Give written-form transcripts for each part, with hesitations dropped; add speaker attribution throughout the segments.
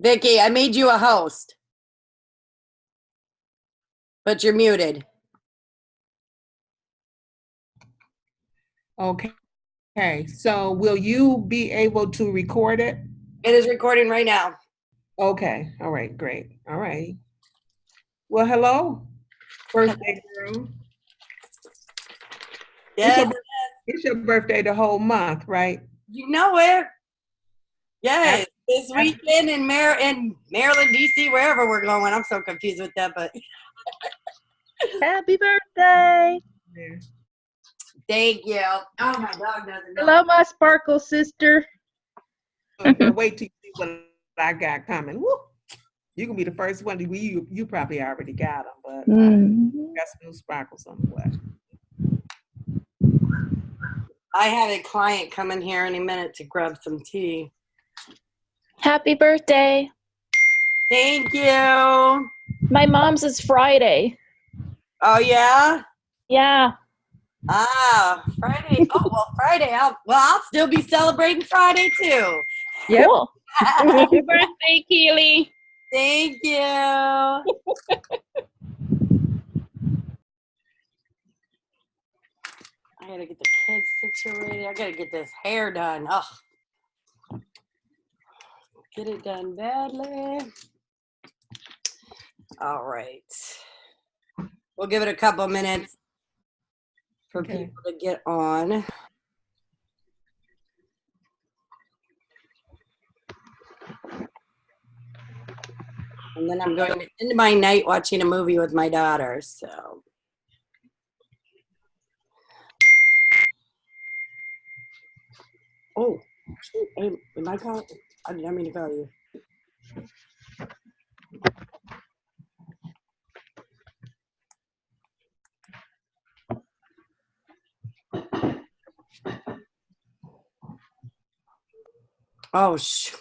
Speaker 1: Vickie, I made you a host, but you're muted.
Speaker 2: Okay. Okay. So will you be able to record it?
Speaker 1: It is recording right now.
Speaker 2: Okay. All right. Great. All right. Well, hello, birthday girl.
Speaker 1: Yes,
Speaker 2: It's your birthday the whole month, right?
Speaker 1: you know it. Yes,
Speaker 2: Happy,
Speaker 1: this
Speaker 2: happy,
Speaker 1: weekend in Maryland, D.C., wherever we're going. I'm so confused with that, but
Speaker 3: Happy birthday.
Speaker 1: thank you. Oh, my dog doesn't know.
Speaker 3: Hello, my sparkle sister.
Speaker 2: but wait till you see what I got coming. Woo! You can be the first one. You probably already got them, but got some new sparkles on the way.
Speaker 1: I have a client coming here any minute to grab some tea.
Speaker 4: Happy birthday.
Speaker 1: Thank you.
Speaker 4: My mom's is Friday.
Speaker 1: Oh, yeah?
Speaker 4: Yeah.
Speaker 1: Ah, Friday. Oh, well, Friday. I'll still be celebrating Friday, too.
Speaker 3: Yep.
Speaker 4: Cool. Happy birthday, Keely.
Speaker 1: Thank you. I gotta get the kids situated. I gotta get this hair done. Ugh. Get it done badly. All right. We'll give it a couple minutes for people to get on. And then I'm going to end my night watching a movie with my daughter, so. Oh, shoot. Hey, am I calling? I didn't mean to call you. Oh, shoot.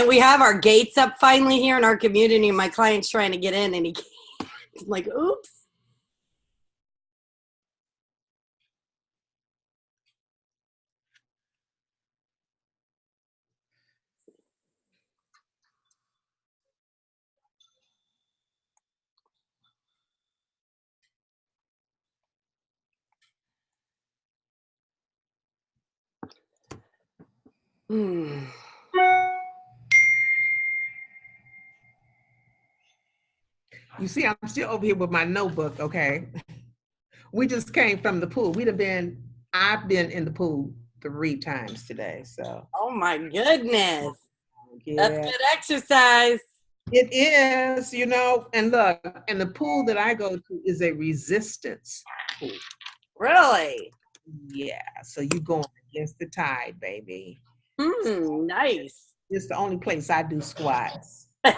Speaker 1: We have our gates up finally here in our community. My client's trying to get in and he can't. I'm like, oops. You
Speaker 2: see, I'm still over here with my notebook, okay? We just came from the pool. I've been in the pool 3 times today, so.
Speaker 1: Oh my goodness.
Speaker 2: Yeah.
Speaker 1: That's good exercise.
Speaker 2: It is, and look, and the pool that I go to is a resistance pool.
Speaker 1: Really?
Speaker 2: Yeah, so you going against the tide, baby.
Speaker 1: Nice.
Speaker 2: It's the only place I do squats. My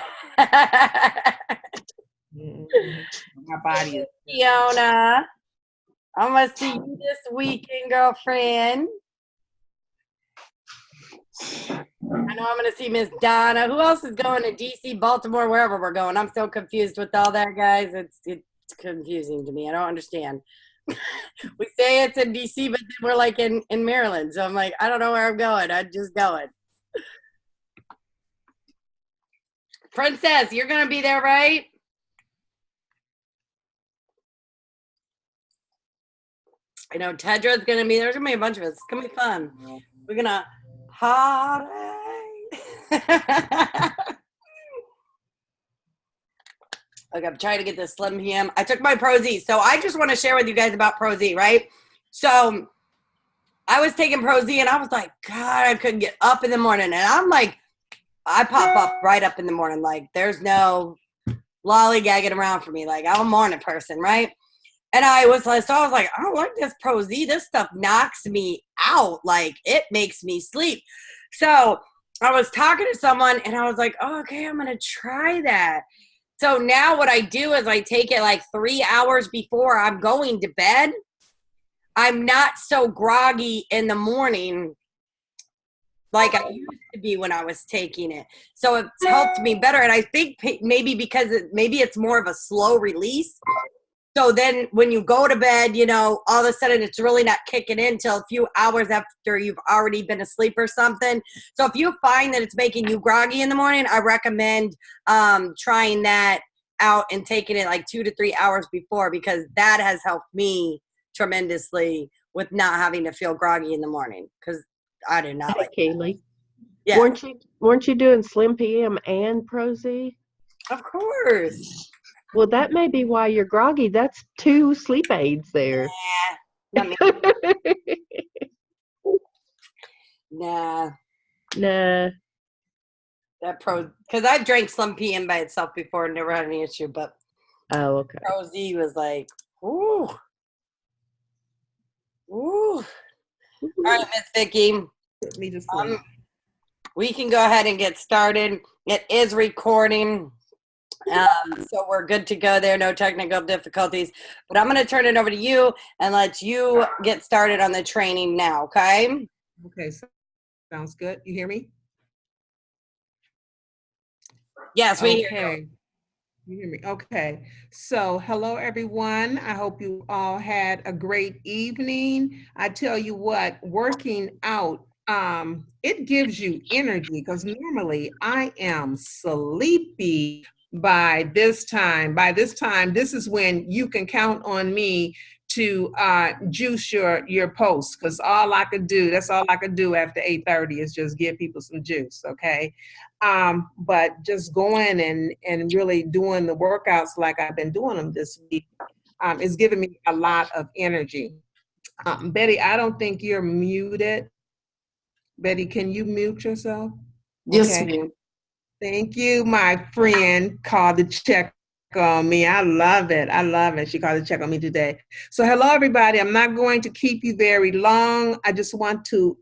Speaker 2: body is.
Speaker 1: Fiona, I'm gonna see you this weekend, girlfriend. I know I'm gonna see Miss Donna. Who else is going to DC, Baltimore, wherever we're going? I'm so confused with all that, guys. It's confusing to me. I don't understand. We say it's in DC, but then we're like in Maryland. So I'm like, I don't know where I'm going. I'm just going. Princess, you're gonna be there, right? I know Tedra's gonna be there. There's gonna be a bunch of us. It's gonna be fun. We're gonna party. Like, I'm trying to get this Slim PM. I took my Pro-Z. So I just want to share with you guys about Pro-Z, right? So I was taking Pro-Z and I was like, God, I couldn't get up in the morning. And I'm like, I pop up right up in the morning. Like, there's no lollygagging around for me. Like, I'm a morning person, right? And I was like, I don't like this Pro-Z. This stuff knocks me out. Like, it makes me sleep. So I was talking to someone and I was like, oh, okay, I'm going to try that. So now what I do is I take it like 3 hours before I'm going to bed. I'm not so groggy in the morning like I used to be when I was taking it. So it's helped me better. And I think maybe because maybe it's more of a slow release. So then when you go to bed, you know, all of a sudden it's really not kicking in till a few hours after you've already been asleep or something. So if you find that it's making you groggy in the morning, I recommend trying that out and taking it like 2 to 3 hours before, because that has helped me tremendously with not having to feel groggy in the morning, because I do not like
Speaker 3: Hey, Kaylee.
Speaker 1: Yeah,
Speaker 3: Weren't you doing Slim PM and Prozac?
Speaker 1: of course.
Speaker 3: Well, that may be why you're groggy. That's 2 sleep aids there.
Speaker 1: Not me. Nah,
Speaker 3: Nah.
Speaker 1: that because I've drank Slim PM by itself before and never had any issue, but
Speaker 3: Oh, okay.
Speaker 1: Prozac was like, ooh, ooh. All right, Miss Vickie,
Speaker 2: Put me to sleep.
Speaker 1: we can go ahead and get started. It is recording, so we're good to go there. No technical difficulties. But I'm going to turn it over to you and let you get started on the training now, okay?
Speaker 2: Okay, sounds good. You hear me?
Speaker 1: Yes, we hear you.
Speaker 2: Okay. You hear me? Okay. So, hello, everyone. I hope you all had a great evening. I tell you what, working out, it gives you energy, because normally I am sleepy by this time. By this time, this is when you can count on me to juice your posts, because that's all I could do after 8:30 is just give people some juice, okay? But just going and really doing the workouts like I've been doing them this week is giving me a lot of energy. Betty, I don't think you're muted. Betty, can you mute yourself?
Speaker 5: Yes,
Speaker 2: Okay.
Speaker 5: ma'am.
Speaker 2: Thank you, my friend. Called to check on me. I love it. I love it. She called to check on me today. So hello, everybody. I'm not going to keep you very long. I just want to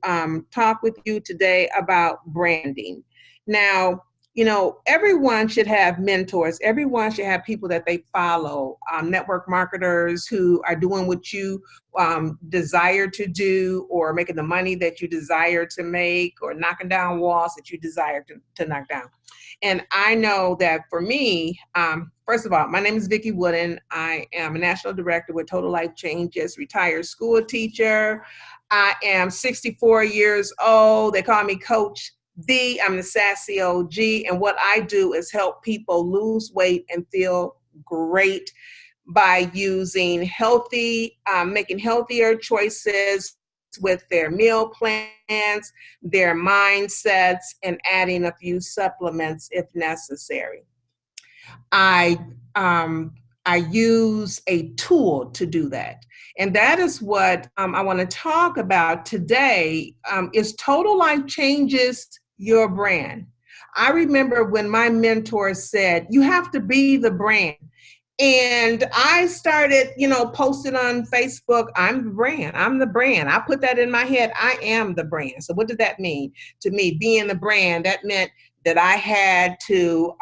Speaker 2: talk with you today about branding. Now, you know, everyone should have mentors. Everyone should have people that they follow, network marketers who are doing what you desire to do, or making the money that you desire to make, or knocking down walls that you desire to knock down. And I know that for me, first of all, my name is Vickie Wooden. I am a national director with Total Life Changes, retired school teacher. I am 64 years old. They call me Coach D. I'm the sassy OG. And what I do is help people lose weight and feel great by using making healthier choices with their meal plans, their mindsets, and adding a few supplements if necessary. I use a tool to do that. And that is what I want to talk about today, is Total Life Changes Your Brand. I remember when my mentor said, you have to be the brand. And I started, posting on Facebook, I'm the brand, I'm the brand. I put that in my head, I am the brand. So what did that mean to me? Being the brand, that meant that I had to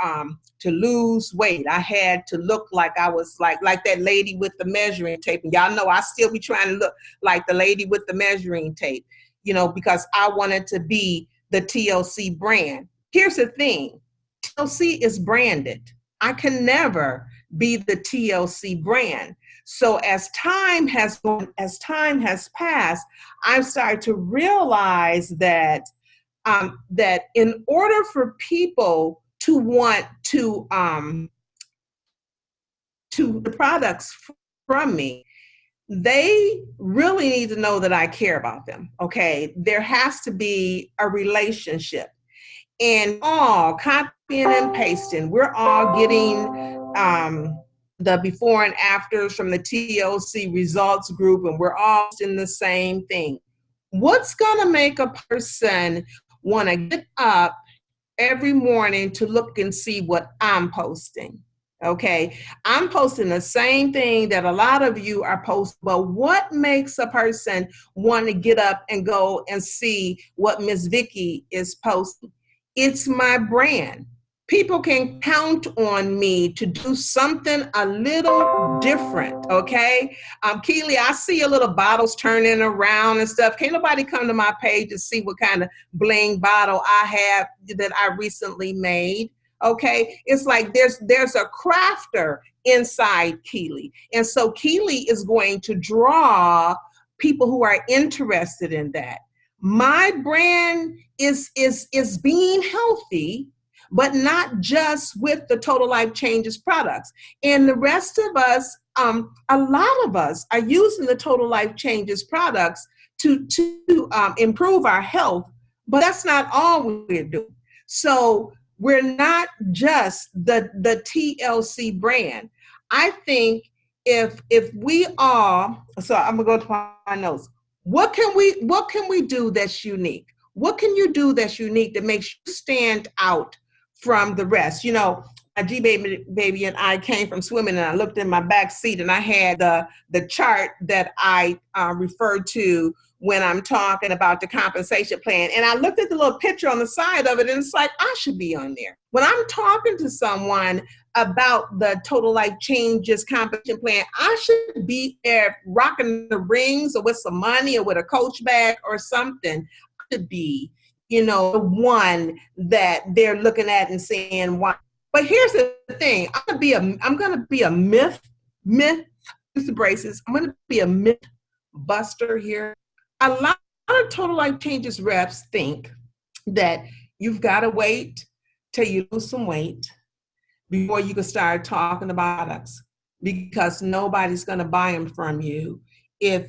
Speaker 2: lose weight. I had to look like I was like that lady with the measuring tape. And y'all know I still be trying to look like the lady with the measuring tape, because I wanted to be the TLC brand. Here's the thing, TLC is branded. I can never be the TLC brand. So as time has passed, I've started to realize that that in order for people to want to the products from me, they really need to know that I care about them. Okay, there has to be a relationship. And all copying and pasting, we're all getting the before and afters from the TLC results group, and we're all in the same thing. What's going to make a person want to get up every morning to look and see what I'm posting? Okay, I'm posting the same thing that a lot of you are posting, but what makes a person want to get up and go and see what Miss Vickie is posting? It's my brand. People can count on me to do something a little different, okay? Keely, I see your little bottles turning around and stuff. Can't nobody come to my page to see what kind of bling bottle I have that I recently made? Okay, it's like there's a crafter inside Keely, and so Keely is going to draw people who are interested in that. My brand is being healthy, but not just with the Total Life Changes products. And the rest of us, a lot of us are using the Total Life Changes products to improve our health, but that's not all we're doing. So we're not just the TLC brand. I think if we are, so I'm gonna go to my notes. What can we do that's unique? What can you do that's unique that makes you stand out from the rest? You know, my baby and I came from swimming, and I looked in my back seat, and I had the chart that I referred to when I'm talking about the compensation plan. And I looked at the little picture on the side of it, and it's like, I should be on there. When I'm talking to someone about the Total Life Changes compensation plan, I should be there rocking the rings or with some money or with a Coach bag or something. I should be, you know, the one that they're looking at and saying, why? But here's the thing, I'm gonna be a myth, use the braces, I'm gonna be a myth buster here. A lot of Total Life Changes reps think that you've got to wait till you lose some weight before you can start talking about products, because nobody's going to buy them from you if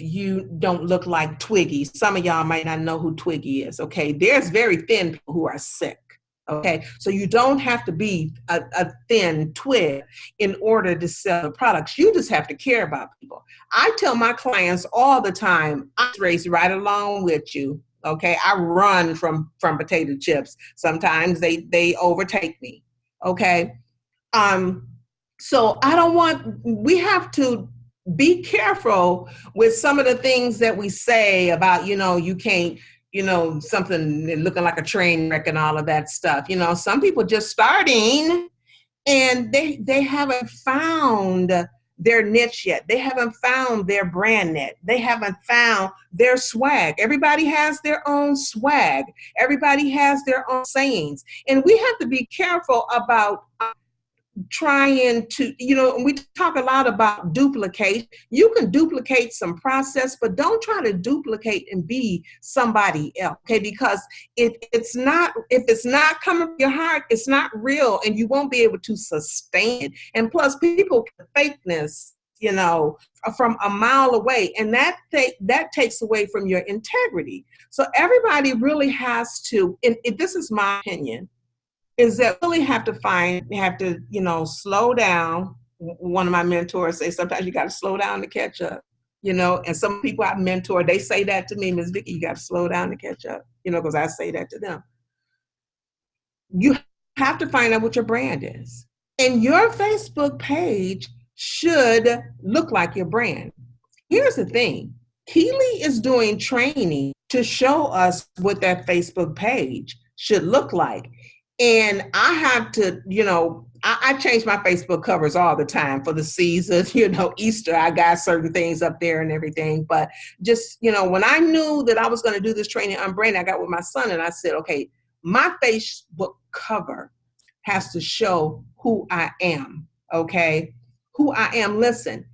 Speaker 2: you don't look like Twiggy. Some of y'all might not know who Twiggy is, okay? There's very thin people who are sick, okay? So you don't have to be a thin twig in order to sell the products. You just have to care about people. I tell my clients all the time, I race right along with you, okay? I run from potato chips. Sometimes they overtake me, okay? So we have to be careful with some of the things that we say about, you know, you can't, you know, something looking like a train wreck and all of that stuff. You know, some people just starting and they haven't found their niche yet. They haven't found their brand yet. They haven't found their swag. Everybody has their own swag. Everybody has their own sayings. And we have to be careful about trying to, you know, we talk a lot about duplicate. You can duplicate some process, but don't try to duplicate and be somebody else, okay? Because if it's not coming from your heart, it's not real, and you won't be able to sustain it. And plus, people can fakeness, you know, from a mile away, and that takes away from your integrity. So everybody really has to, and this is my opinion, is that really have to, you know, slow down. One of my mentors say sometimes you got to slow down to catch up, you know, and some people I mentor, they say that to me, Ms. Vickie, you got to slow down to catch up, you know, because I say that to them. You have to find out what your brand is. And your Facebook page should look like your brand. Here's the thing. Keely is doing training to show us what that Facebook page should look like. And I have to, you know, I change my Facebook covers all the time for the season, you know, Easter, I got certain things up there and everything. But just, you know, when I knew that I was going to do this training on brand, I got with my son and I said, okay, my Facebook cover has to show who I am, okay? Who I am. Listen,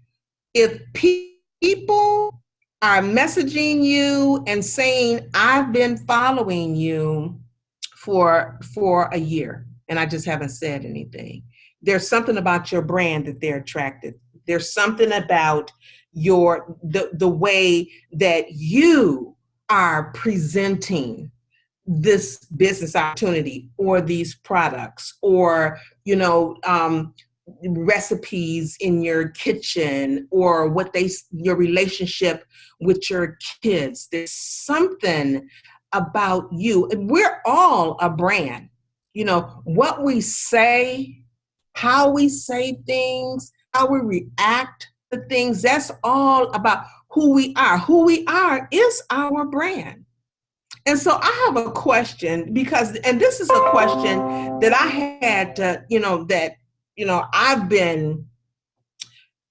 Speaker 2: if people are messaging you and saying, I've been following you for a year and I just haven't said anything, there's something about your brand that they're attracted. There's something about the way that you are presenting this business opportunity or these products, or, you know, recipes in your kitchen, or your relationship with your kids. There's something about you. We're all a brand. You know, what we say, how we say things, how we react to things, that's all about who we are. Who we are is our brand. And so I have a question, and this is a question that I had to, that, I've been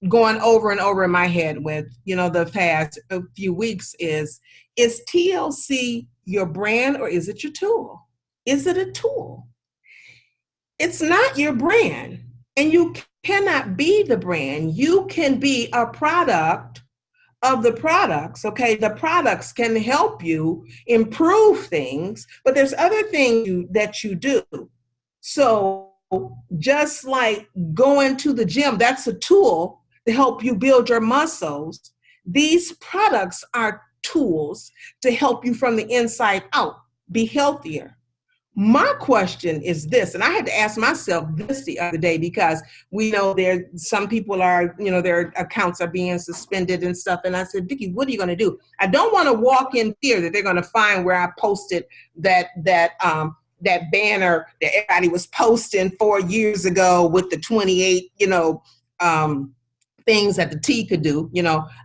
Speaker 2: going over and over in my head with, the past few weeks is TLC your brand or is it your tool? Is it a tool? it's not your brand, and you cannot be the brand. You can be a product of the products. Okay, the products can help you improve things, but there's other things that you do. So just like going to the gym, that's a tool to help you build your muscles. These products are tools to help you from the inside out be healthier. My question is this, and I had to ask myself this the other day, because we know there some people are, their accounts are being suspended and stuff. And I said, Vickie, what are you going to do? I don't want to walk in fear that they're going to find where I posted that banner that everybody was posting 4 years ago with the 28, things that the T could do.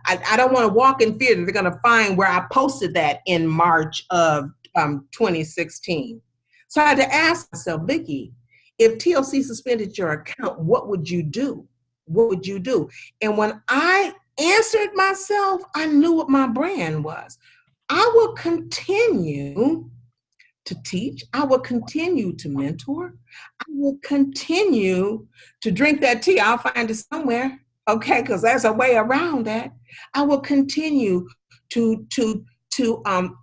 Speaker 2: I don't want to walk in fear that they're going to find where I posted that in March of 2016. So I had to ask myself, Vickie, if TLC suspended your account, what would you do? What would you do? And when I answered myself, I knew what my brand was. I will continue to teach. I will continue to mentor. I will continue to drink that tea. I'll find it somewhere, okay? Because there's a way around that. I will continue to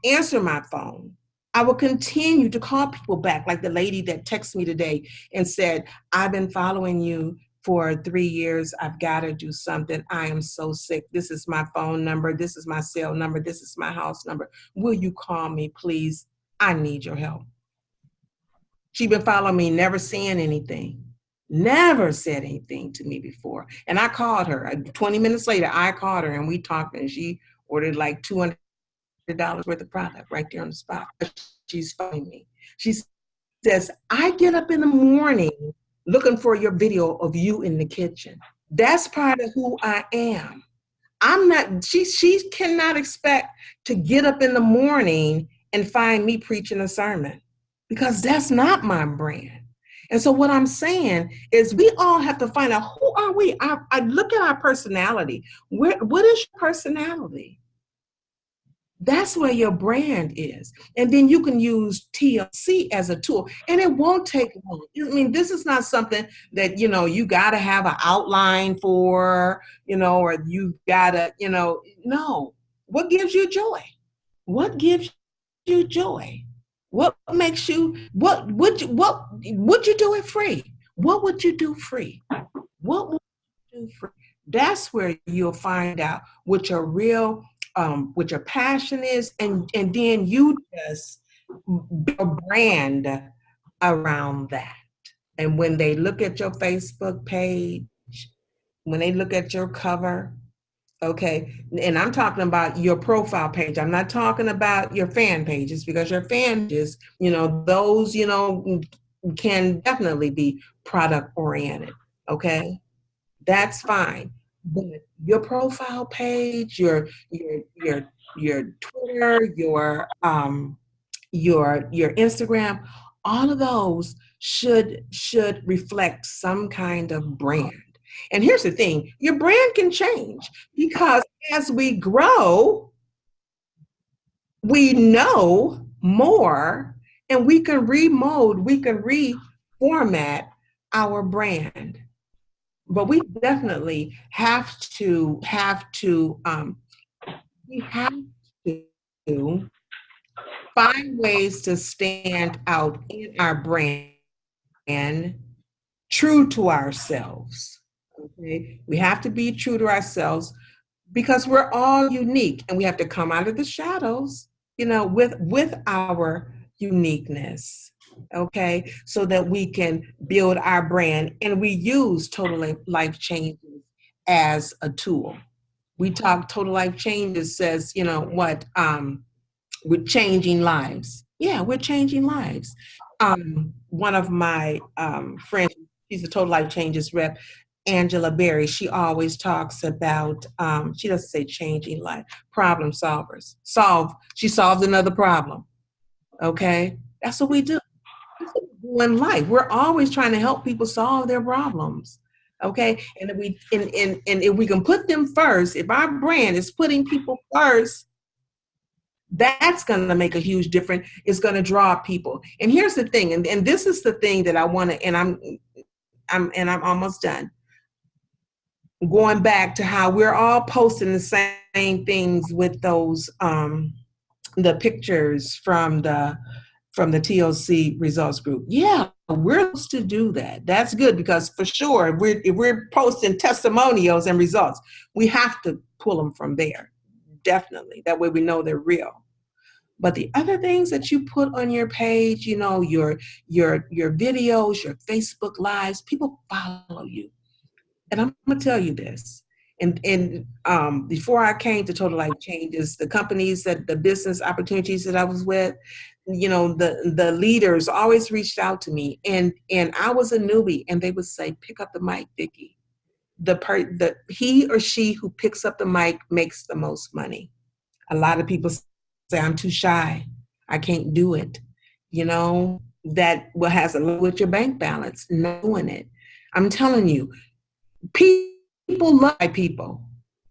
Speaker 2: answer my phone. I will continue to call people back, like the lady that texted me today and said, I've been following you for 3 years. I've got to do something. I am so sick. This is my phone number. This is my cell number. This is my house number. Will you call me, please? I need your help. She's been following me, never saying anything. Never said anything to me before. And I called her. 20 minutes later, I called her and we talked, and she ordered like $200 worth of product right there on the spot. She's following me. She says, I get up in the morning looking for your video of you in the kitchen. That's part of who I am. I'm not, she cannot expect to get up in the morning and find me preaching a sermon, because that's not my brand. And so what I'm saying is we all have to find out, who are we? I look at our personality. What is your personality? That's where your brand is. And then you can use TLC as a tool, and it won't take long. I mean, this is not something that, you got to have an outline for, or you got to, no. What gives you joy? What gives you joy? What makes you, would you do it free? What would you do free? What would you do free? That's where you'll find out what your real, what your passion is, and then you just build a brand around that. And when they look at your Facebook page, when they look at your cover, okay, and I'm talking about your profile page. I'm not talking about your fan pages, because your fan pages, those, can definitely be product oriented. Okay, that's fine. But your profile page, your Twitter, your Instagram, all of those should reflect some kind of brand. And here's the thing, your brand can change, because as we grow, we know more, and we can remode, we can reformat our brand. But we definitely have to find ways to stand out in our brand, true to ourselves. Okay, we have to be true to ourselves, because we're all unique, and we have to come out of the shadows, with our uniqueness. Okay, so that we can build our brand, and we use Total Life Changes as a tool. We talk Total Life Changes says, we're changing lives. Yeah, we're changing lives. One of my friends, she's a Total Life Changes rep, Angela Berry, she always talks about, she doesn't say changing life, problem solvers. She solves another problem. Okay, that's what we do. In life, we're always trying to help people solve their problems. Okay, and if we can put them first, if our brand is putting people first, That's going to make a huge difference. It's going to draw people. And here's the thing, and this is the thing that I want to, and I'm almost done. Going back to how we're all posting the same things with those the pictures from the TOC results group. Yeah, we're supposed to do that. That's good, because for sure, if we're posting testimonials and results, we have to pull them from there. Definitely. That way we know they're real. But the other things that you put on your page, you know, your videos, your Facebook lives, people follow you. And I'm going to tell you this. And before I came to Total Life Changes, the companies the business opportunities that I was with, you know, the leaders always reached out to me, and I was a newbie, and they would say, pick up the mic, Vickie. He or she who picks up the mic makes the most money. A lot of people say, I'm too shy. I can't do it. You know, that has a lot with your bank balance, not doing it. I'm telling you, people love shy people.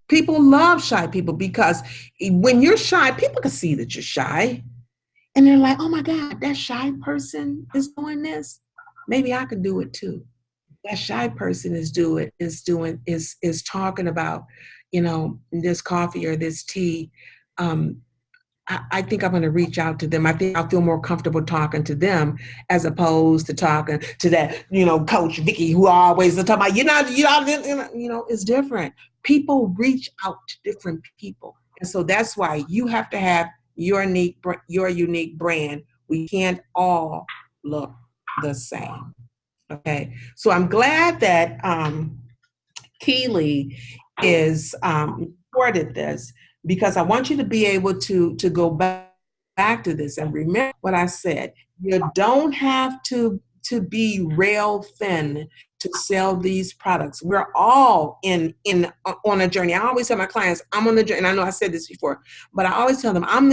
Speaker 2: People love shy people, because when you're shy, people can see that you're shy. And they're like, oh my God, that shy person is doing this. Maybe I could do it too. That shy person is talking about, you know, this coffee or this tea. I think I'm going to reach out to them. I think I'll feel more comfortable talking to them as opposed to talking to that, you know, Coach Vickie, who always talking about, you know, it's different. People reach out to different people. And so that's why you have to have your unique brand. We can't all look the same. Okay. So I'm glad that Keely is reported this, because I want you to be able to go back to this and remember what I said. You don't have to be rail thin to sell these products. We're all on a journey. I always tell my clients, I'm on the journey, and I know I said this before, but I always tell them, I'm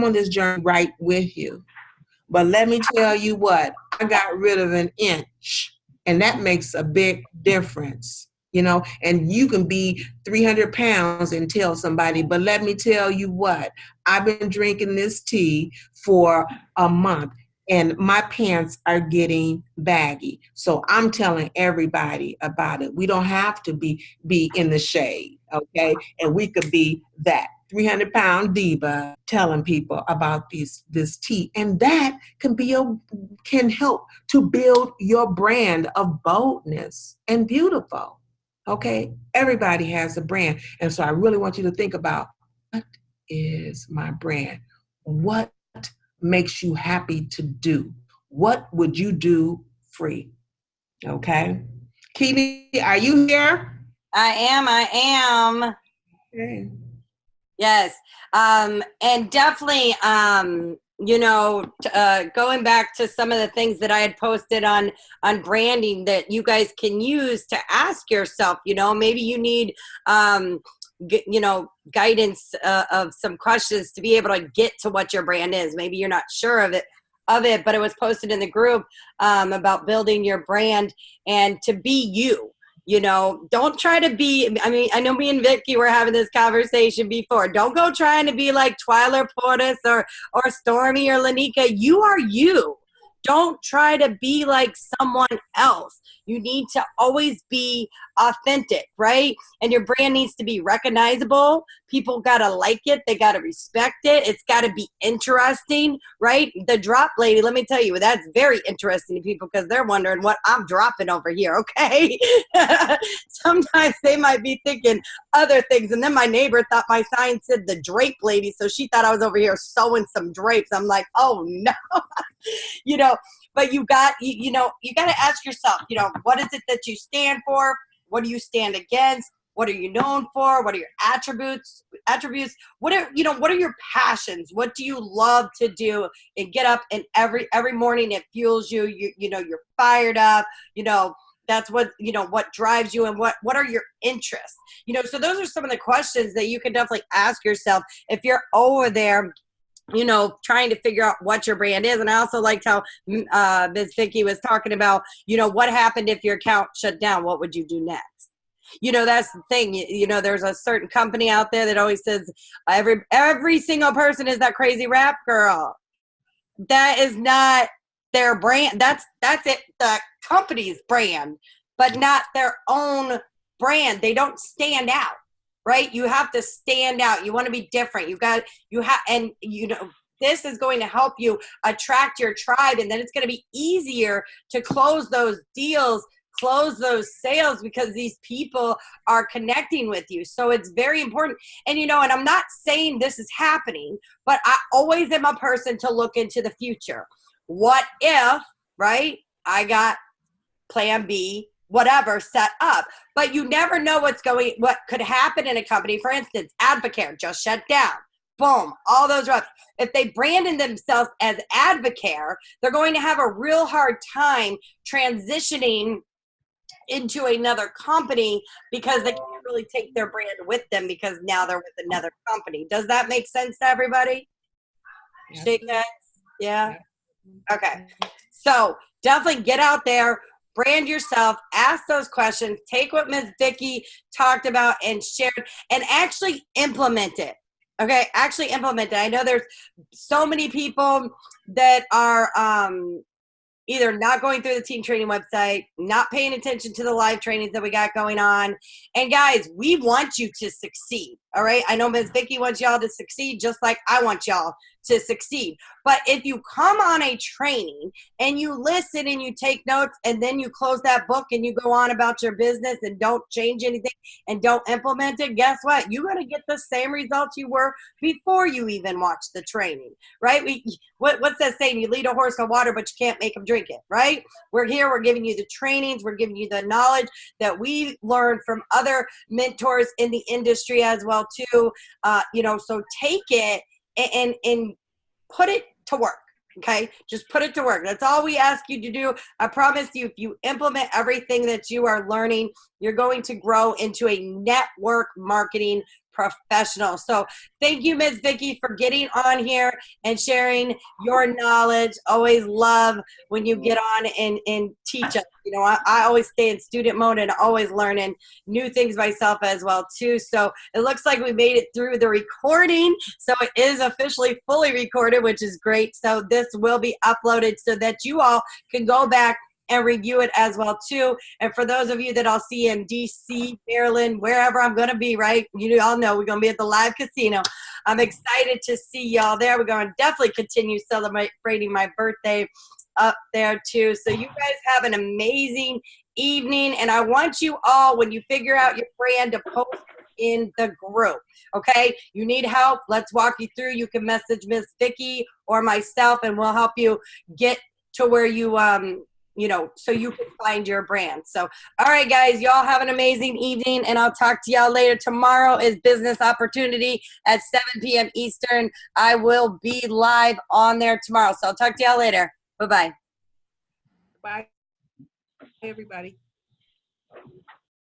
Speaker 2: on this journey right with you. But let me tell you what, I got rid of an inch, and that makes a big difference. You know, and you can be 300 pounds and tell somebody, but let me tell you what, I've been drinking this tea for a month and my pants are getting baggy. So I'm telling everybody about it. We don't have to be in the shade, okay? And we could be that 300-pound diva telling people about this tea. And that can help to build your brand of boldness and beautiful. Okay, everybody has a brand. And so I really want you to think about, what is my brand? What makes you happy to do? What would you do free? Okay. Keely, are you here?
Speaker 1: I am.
Speaker 2: Okay.
Speaker 1: Yes. And definitely, you know, going back to some of the things that I had posted on branding that you guys can use to ask yourself, you know, maybe you need, you know, guidance of some questions to be able to get to what your brand is. Maybe you're not sure of it, but it was posted in the group about building your brand and to be you. You know, don't try to be, I mean, I know me and Vickie were having this conversation before. Don't go trying to be like Twyla Portis or Stormy or Lanika. You are you. Don't try to be like someone else. You need to always be authentic, right? And your brand needs to be recognizable. People got to like it. They got to respect it. It's got to be interesting, right? The drop lady, let me tell you, that's very interesting to people because they're wondering what I'm dropping over here, okay? Sometimes they might be thinking other things. And then my neighbor thought my sign said the drape lady, so she thought I was over here sewing some drapes. I'm like, oh, no. You know, but you got to ask yourself, you know, what is it that you stand for? What do you stand against? What are you known for? What are your attributes? What are your passions? What do you love to do? And get up and every morning it fuels you. You know, you're fired up, you know, that's what, you know, what drives you and what are your interests? You know, so those are some of the questions that you can definitely ask yourself if you're over there, you know, trying to figure out what your brand is. And I also liked how Ms. Vickie was talking about, you know, what happened if your account shut down? What would you do next? that's the thing. There's a certain company out there that always says every single person is that crazy rap girl. That is not their brand. That's it. The company's brand, but not their own brand. They don't stand out, right? You have to stand out. You want to be different. This is going to help you attract your tribe, and then it's going to be easier to close those deals, close those sales, because these people are connecting with you. So it's very important. And and I'm not saying this is happening, but I always am a person to look into the future. What if, right? I got plan B, whatever set up, but you never know what could happen in a company. For instance, Advocare just shut down. Boom, all those reps. If they branded themselves as Advocare, they're going to have a real hard time transitioning into another company because they can't really take their brand with them because now they're with another company. Does that make sense to everybody?
Speaker 2: Yes.
Speaker 1: Shake heads? Yeah? Okay. So definitely get out there, brand yourself, ask those questions, take what Ms. Vickie talked about and shared, and actually implement it. Okay, actually implement it. I know there's so many people that are either not going through the team training website, not paying attention to the live trainings that we got going on. And guys, we want you to succeed. All right. I know Ms. Vickie wants y'all to succeed just like I want y'all to succeed. But if you come on a training and you listen and you take notes and then you close that book and you go on about your business and don't change anything and don't implement it, guess what? You're going to get the same results you were before you even watched the training, right? What's that saying? You lead a horse to water, but you can't make him drink it, right? We're here. We're giving you the trainings. We're giving you the knowledge that we learned from other mentors in the industry as well too. So take it and put it to work. Okay, just put it to work. That's all we ask you to do. I promise you, if you implement everything that you are learning, you're going to grow into a network marketing professional. So thank you, Ms. Vickie, for getting on here and sharing your knowledge. Always love when you get on and teach us. I always stay in student mode and always learning new things myself as well too. So it looks like we made it through the recording. So it is officially fully recorded, which is great. So this will be uploaded so that you all can go back and review it as well too. And for those of you that I'll see in DC, Maryland, wherever I'm going to be, right? You all know we're going to be at the live casino. I'm excited to see y'all there. We're going to definitely continue celebrating my birthday up there too. So you guys have an amazing evening. And I want you all, when you figure out your brand, to post in the group. Okay? You need help? Let's walk you through. You can message Miss Vickie or myself and we'll help you get to where you so you can find your brand. So, all right, guys, y'all have an amazing evening, and I'll talk to y'all later. Tomorrow is Business Opportunity at 7 p.m. Eastern. I will be live on there tomorrow. So I'll talk to y'all later. Bye-bye.
Speaker 2: Bye, everybody.